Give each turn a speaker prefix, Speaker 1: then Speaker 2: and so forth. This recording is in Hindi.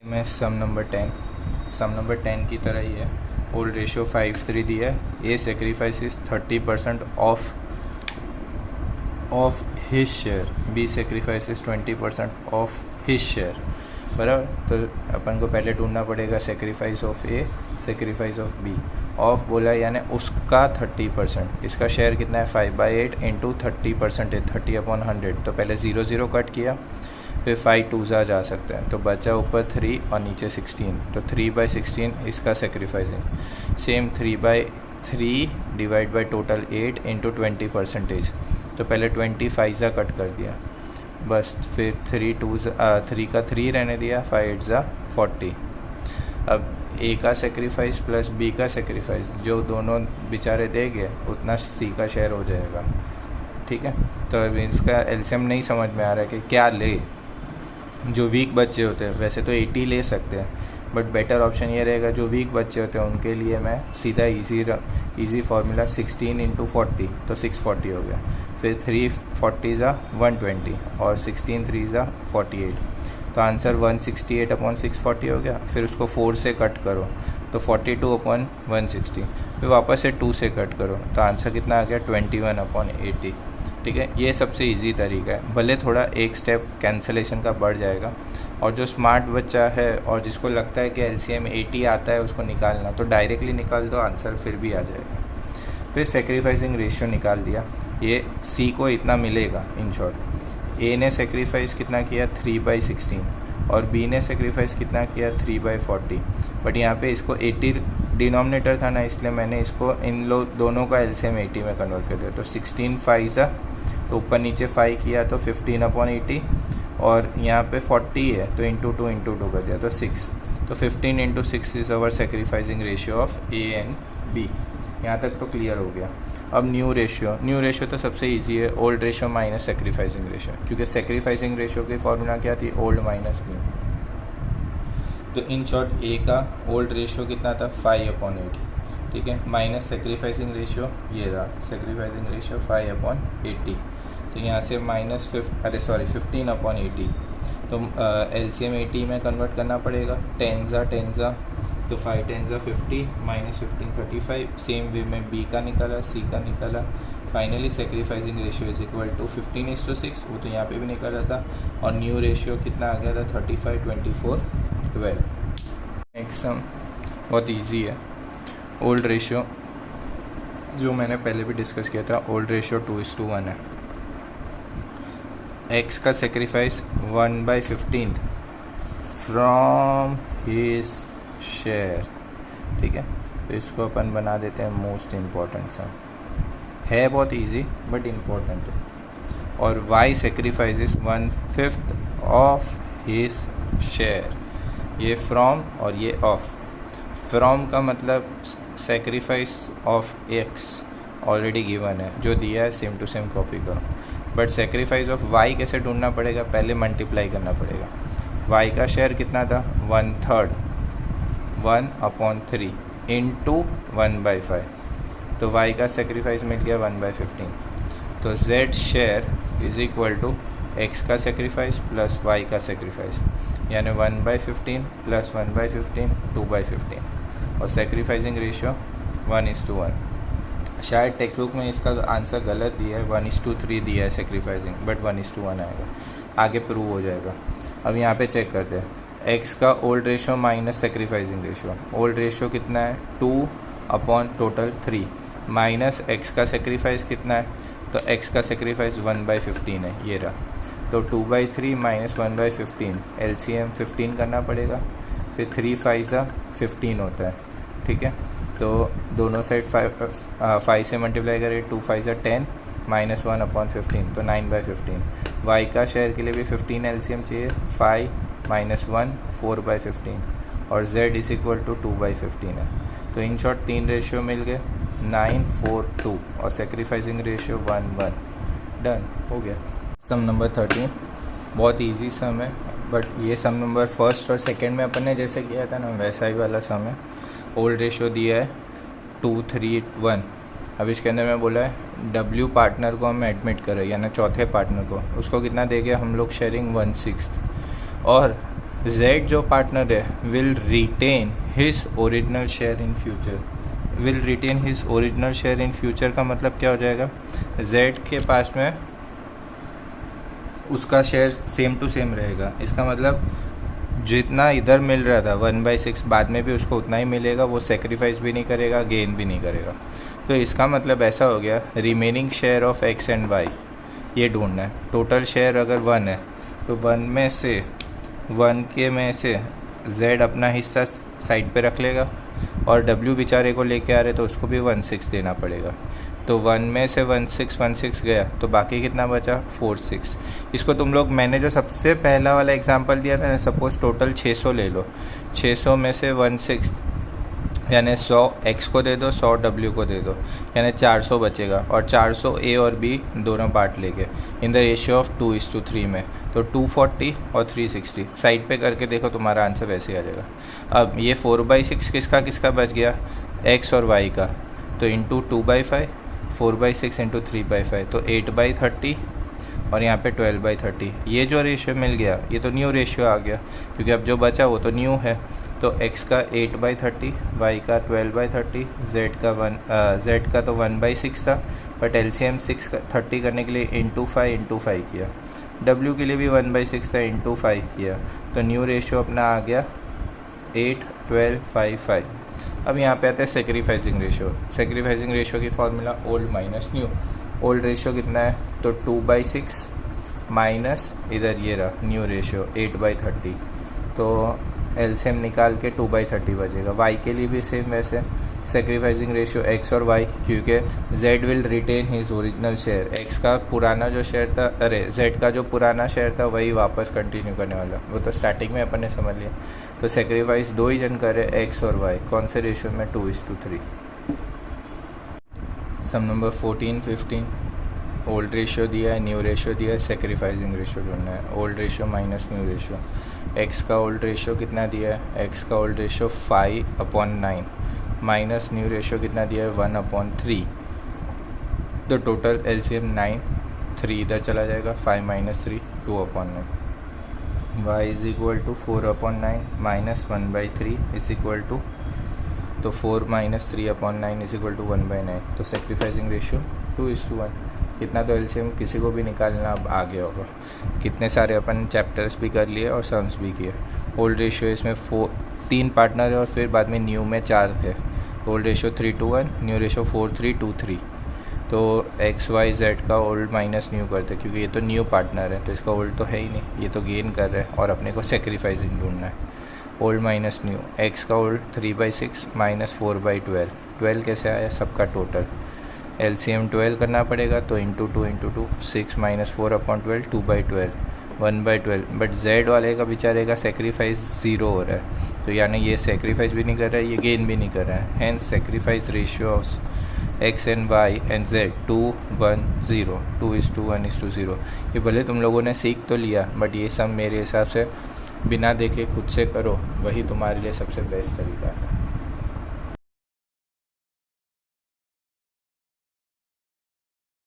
Speaker 1: में सम नंबर 10 की तरह ही है। ओल्ड रेशियो 5:3 दिया है। A sacrifices 30% of his share, B sacrifices 20% of his share, बराबर। तो अपन को पहले ढूंढना पड़ेगा sacrifice of A, sacrifice of B. Of बोला यानी उसका 30%, इसका शेयर कितना है 5/8 इंटू 30% है 30/100। तो पहले 0 0 कट किया, फिर 5 2 जा सकते हैं, तो बचा ऊपर 3 और नीचे 16, तो 3/16 इसका sacrificing. Same 3/3 divide by total 8 into 20%। तो पहले 25 कट कर दिया, बस फिर 3 का 3 रहने दिया, 5 8 40। अब ए का सेक्रीफाइस प्लस बी का सेक्रीफाइस जो दोनों बेचारे देंगे उतना सी का शेयर हो जाएगा, ठीक है। तो अब इसका एलसीएम नहीं समझ में आ रहा है कि क्या ले। जो वीक बच्चे होते हैं वैसे तो 80 ले सकते हैं, बट बेटर ऑप्शन ये रहेगा जो वीक बच्चे होते हैं उनके लिए मैं सीधा इजी फार्मूला 16 इंटू 40, तो 640 हो गया। फिर 3 40 120 और 16 3 48, तो आंसर 168/640 हो गया। फिर उसको 4 से कट करो तो 42/160, फिर वापस से 2 से कट करो तो आंसर कितना आ गया 21/80, ठीक है। ये सबसे इजी तरीका है, भले थोड़ा एक स्टेप कैंसलेशन का बढ़ जाएगा। और जो स्मार्ट बच्चा है और जिसको लगता है कि एलसीएम 80 आता है उसको निकालना, तो डायरेक्टली निकाल दो, आंसर फिर भी आ जाएगा। फिर सेक्रीफाइसिंग रेशियो निकाल दिया, ये सी को इतना मिलेगा। इन शॉर्ट ए ने सेक्रीफाइस कितना किया 3/16 और बी ने सेक्रीफाइस कितना किया 3/40, बट यहाँ पे इसको 80 डिनोमिनेटर था ना, इसलिए मैंने इसको इन दोनों का एलसीएम 80 में कन्वर्ट कर दिया। तो 16 5 तो ऊपर नीचे 5 किया तो 15/80 और यहाँ पे 40 है तो इंटू 2 कर दिया तो 6, तो 15 into 6 is our sacrificing ratio of A and B. यहाँ तक तो क्लियर हो गया। अब न्यू रेशियो तो सबसे इजी है, old ratio minus sacrificing ratio, क्योंकि सेक्रीफाइसिंग रेशियो की फॉर्मूला क्या थी ओल्ड माइनस न्यू। तो इन शॉर्ट ए का ओल्ड रेशियो कितना था 5/80, ठीक है, माइनस सेक्रीफाइसिंग रेशियो ये रहा, सेक्रीफाइसिंग रेशियो 5/80। तो यहाँ से -15/80, तो एलसीएम 80 में कन्वर्ट करना पड़ेगा। 10 तो 5 10 50 -15 35। सेम वे में बी का निकाला, सी का निकाला। Finally sacrificing ratio is equal to 15:6, वो तो यहाँ पे भी निकाला था। और न्यू रेशियो कितना आ गया था 35 24 12। नेक्स्ट सम बहुत इजी है। ओल्ड रेशियो जो मैंने पहले भी डिस्कस किया था, ओल्ड रेशियो 2:1 है। एक्स का सेक्रीफाइस 1/15 फ्रॉम हिज शेयर, ठीक है। तो इसको अपन बना देते हैं मोस्ट इम्पॉर्टेंट सम, है बहुत इजी बट इम्पॉर्टेंट है। और Y sacrifice 1/5 of his share, ये फ्रॉम और ये ऑफ। फ्रॉम का मतलब sacrifice of X already given है, जो दिया है सेम टू सेम कॉपी करो। बट सेक्रीफाइस ऑफ वाई कैसे ढूंढना पड़ेगा, पहले मल्टीप्लाई करना पड़ेगा। वाई का शेयर कितना था 1/3 1/3 इंटू 1/5, तो वाई का सेक्रीफाइस मिल गया 1/15। तो Z share is equal to X का सेक्रीफाइस प्लस वाई का सेक्रीफाइस, यानी 1/15 प्लस 1/15 2/15। और सेक्रीफाइसिंग रेशियो 1:1। शायद टेक्स्ट बुक में इसका आंसर गलत दिया है, 1:3 दिया है सेक्रीफाइसिंग, बट 1:1 आएगा, आगे प्रूव हो जाएगा। अब यहाँ पे चेक करते हैं एक्स का old ratio minus sacrificing ratio. Old ratio कितना है 2/3 माइनस एक्स का सेक्रीफाइस कितना है, तो एक्स का सेक्रीफाइस 1/15 है, ये रहा। तो 2/3 माइनस 1/15, एलसीएम 15 करना पड़ेगा। फिर 3 5 15 होता है, ठीक है। तो दोनों साइड 5 से मल्टीप्लाई करें, 2 5 10 माइनस 1/15, तो 9/15। वाई का शेयर के लिए भी 15 एलसीएम चाहिए, 5 माइनस 1 4/15 और z इज इक्वल टू 2/15 है। तो इन शॉर्ट 3 रेशियो मिल गए 9 4 2 और सेक्रीफाइसिंग रेशियो 1 1। डन हो गया। सम नंबर 13 बहुत इजी सम है, बट ये सम नंबर फर्स्ट और सेकंड में अपन ने जैसे किया था ना वैसा ही वाला सम है। ओल्ड रेशियो दिया है 2 3 1 अब इसके अंदर मैं बोला है W पार्टनर को हम एडमिट करें, यानी चौथे पार्टनर को, उसको कितना देंगे हम लोग शेयरिंग 1/6, और Z जो पार्टनर है will retain his original share in future. Will retain his original share in future का मतलब क्या हो जाएगा, Z के पास में उसका शेयर सेम टू सेम रहेगा। इसका मतलब जितना इधर मिल रहा था 1/6 बाद में भी उसको उतना ही मिलेगा, वो सेक्रीफाइस भी नहीं करेगा, गेन भी नहीं करेगा। तो इसका मतलब ऐसा हो गया remaining share of X and Y ये ढूंढना है। टोटल शेयर अगर 1 है तो 1 में से Z अपना हिस्सा साइड पे रख लेगा, और W बेचारे को लेके आ रहे तो उसको भी 1/6 देना पड़ेगा। तो 1 में से 1/6 गया तो बाकी कितना बचा 4/6। इसको तुम लोग, मैंने जो सबसे पहला वाला एग्जांपल दिया था ना, सपोज टोटल 600 ले लो, 600 में से 1/6 यानी 100 X को दे दो, 100 W को दे दो, यानी 400 बचेगा, और 400 A और B दोनों बांट लेंगे इन द रेशियो ऑफ 2:3 में। तो 240 और 360 साइड पे करके देखो, तुम्हारा आंसर वैसे ही आ जाएगा। अब ये 4/6 किसका किसका बच गया, X और Y का, तो इंटू 2/5, 4/6 इंटू 3/5, तो 8/30, और यहाँ पे 12/30। ये जो रेशियो मिल गया ये तो न्यू रेशियो आ गया, क्योंकि अब जो बचा वो तो न्यू है। तो X का 8/30, Y का 12/30, Z का तो 1/6 था, बट LCM 630 करने के लिए इंटू 5 किया, W के लिए भी 1/6 था, इंटू 5 किया, तो न्यू रेशियो अपना आ गया 8, 12, 5, 5। अब यहाँ पे आता है सेक्रीफाइसिंग रेशियो। सेक्रीफाइसिंग रेशियो की formula old minus new. Old ratio कितना है, तो 2/6 माइनस इधर ये रहा न्यू रेशियो 8/30, तो एलसीएम निकाल के 2/30 बचेगा। वाई के लिए भी सेम वैसे सेक्रीफाइसिंग रेशियो X और Y, क्योंकि Z will retain his original share. X का पुराना जो शेयर था, Z का जो पुराना शेयर था वही वापस कंटिन्यू करने वाला, वो तो स्टार्टिंग में अपन ने समझ लिया। तो सेक्रीफाइस दो ही जन करे, X और Y, कौन से रेशियो में, 2:3। सम नंबर 14, 15। ओल्ड रेशियो दिया है, न्यू रेशियो दिया है, सेक्रीफाइसिंग रेशियो ढूंढना है। Old ratio minus new ratio. X का ओल्ड रेशियो कितना दिया है, X का old ratio 5/9 minus new ratio कितना दिया है 1/3। तो टोटल LCM 9, 3 इधर चला जाएगा, 5 - 3 2/9। y is equal to 4/9 minus 1/3 is equal to, तो 4 - 3/9 इज इक्वल टू 1/9। तो सेक्रीफाइसिंग रेशियो 2:1। इतना तो LCM किसी को भी निकालना अब आ गया होगा। कितने सारे अपन चैप्टर्स भी कर लिए और सम्स भी किए। ओल्ड रेशियो इसमें 3 पार्टनर है, और फिर बाद में न्यू में 4 थे। Old ratio 3:1, new ratio 4:3:2:3। तो XYZ का ओल्ड माइनस न्यू करते, क्योंकि ये तो न्यू पार्टनर है तो इसका ओल्ड तो है ही नहीं, ये तो गेन कर रहा है और अपने को सेक्रीफाइसिंग ढूंढना है। ओल्ड माइनस न्यू, X का ओल्ड 3/6 माइनस 4/12। 12 कैसे आया, सबका टोटल LCM 12 करना पड़ेगा, तो इंटू 2 इंटू 2 6 - 4/12 2/12 1/12। बट Z वाले का बेचारे का सेक्रीफाइस 0 हो रहा है, तो यानी ये सेक्रीफाइस भी नहीं कर रहा है, ये गेन भी नहीं कर रहा है। Hence sacrifice ratio of X and Y and Z 2:1:0, 2:1:0। ये भले तुम लोगों ने सीख तो लिया, बट ये सब मेरे हिसाब से बिना देखे खुद से करो, वही तुम्हारे लिए सबसे बेस्ट तरीका है।